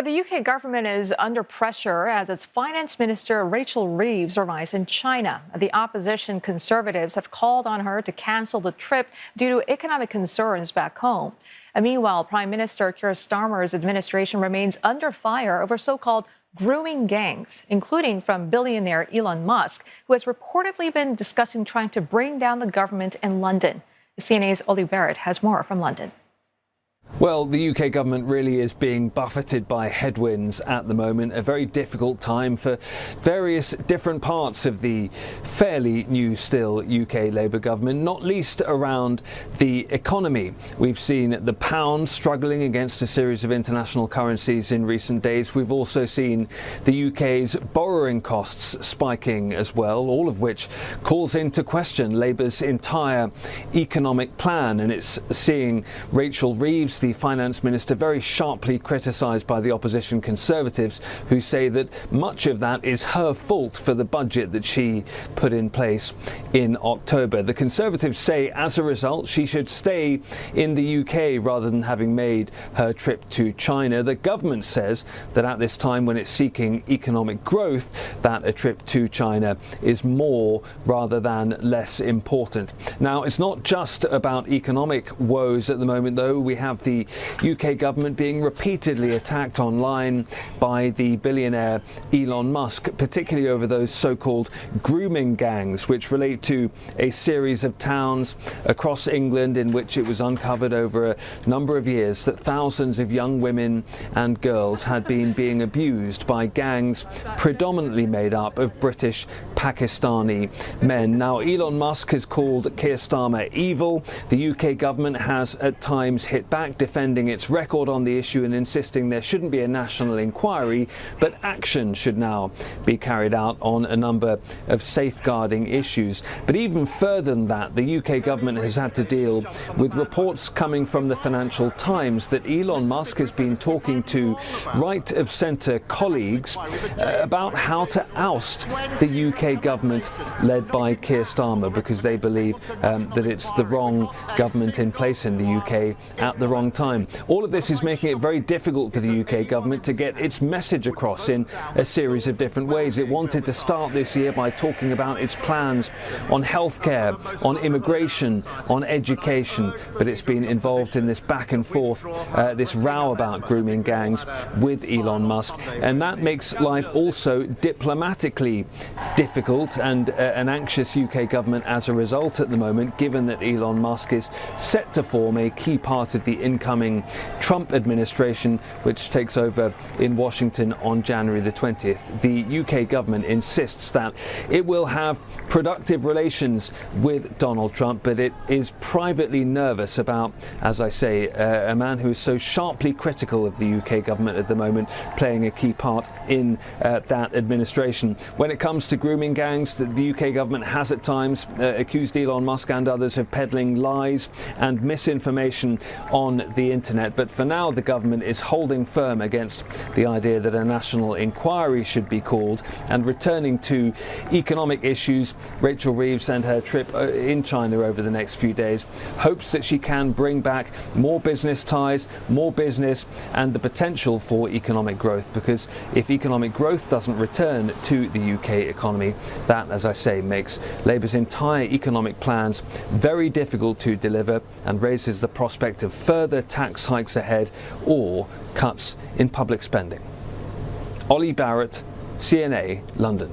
The UK government is under pressure as its finance minister, Rachel Reeves, arrives in China. The opposition Conservatives have called on her to cancel the trip due to economic concerns back home. And meanwhile, Prime Minister Keir Starmer's administration remains under fire over so-called grooming gangs, including from billionaire Elon Musk, who has reportedly been discussing trying to bring down the government in London. CNA's Olly Barratt has more from London. Well, the UK government really is being buffeted by headwinds at the moment, a very difficult time for various different parts of the fairly new still UK Labour government, not least around the economy. We've seen the pound struggling against a series of international currencies in recent days. We've also seen the UK's borrowing costs spiking as well, all of which calls into question Labour's entire economic plan, and it's seeing Rachel Reeves, the finance minister, very sharply criticised by the opposition Conservatives, who say that much of that is her fault for the budget that she put in place in October. The Conservatives say as a result she should stay in the UK rather than having made her trip to China. The government says that at this time when it's seeking economic growth, that a trip to China is more rather than less important. Now, it's not just about economic woes at the moment, though. We have the UK government being repeatedly attacked online by the billionaire Elon Musk, particularly over those so-called grooming gangs, which relate to a series of towns across England in which it was uncovered over a number of years that thousands of young women and girls had been being abused by gangs predominantly made up of British Pakistani men. Now, Elon Musk has called Keir Starmer evil. The UK government has at times hit back, defending its record on the issue and insisting there shouldn't be a national inquiry, but action should now be carried out on a number of safeguarding issues. But even further than that, the UK government has had to deal with reports coming from the Financial Times that Elon Musk has been talking to right-of-centre colleagues about how to oust the UK government led by Keir Starmer, because they believe that it's the wrong government in place in the UK at the wrong time. All of this is making it very difficult for the UK government to get its message across in a series of different ways. It wanted to start this year by talking about its plans on healthcare, on immigration, on education, but it's been involved in this back and forth, this row about grooming gangs with Elon Musk, and that makes life also diplomatically difficult and an anxious UK government as a result at the moment, given that Elon Musk is set to form a key part of the incoming Trump administration, which takes over in Washington on January the 20th. The UK government insists that it will have productive relations with Donald Trump, but it is privately nervous about, as I say, a man who is so sharply critical of the UK government at the moment playing a key part in that administration. When it comes to grooming gangs, the UK government has at times accused Elon Musk and others of peddling lies and misinformation on the internet, but for now the government is holding firm against the idea that a national inquiry should be called. And returning to economic issues, Rachel Reeves and her trip in China over the next few days hopes that she can bring back more business ties, more business, and the potential for economic growth, because if economic growth doesn't return to the UK economy, that, as I say, makes Labour's entire economic plans very difficult to deliver and raises the prospect of further tax hikes ahead or cuts in public spending. Olly Barratt, CNA, London.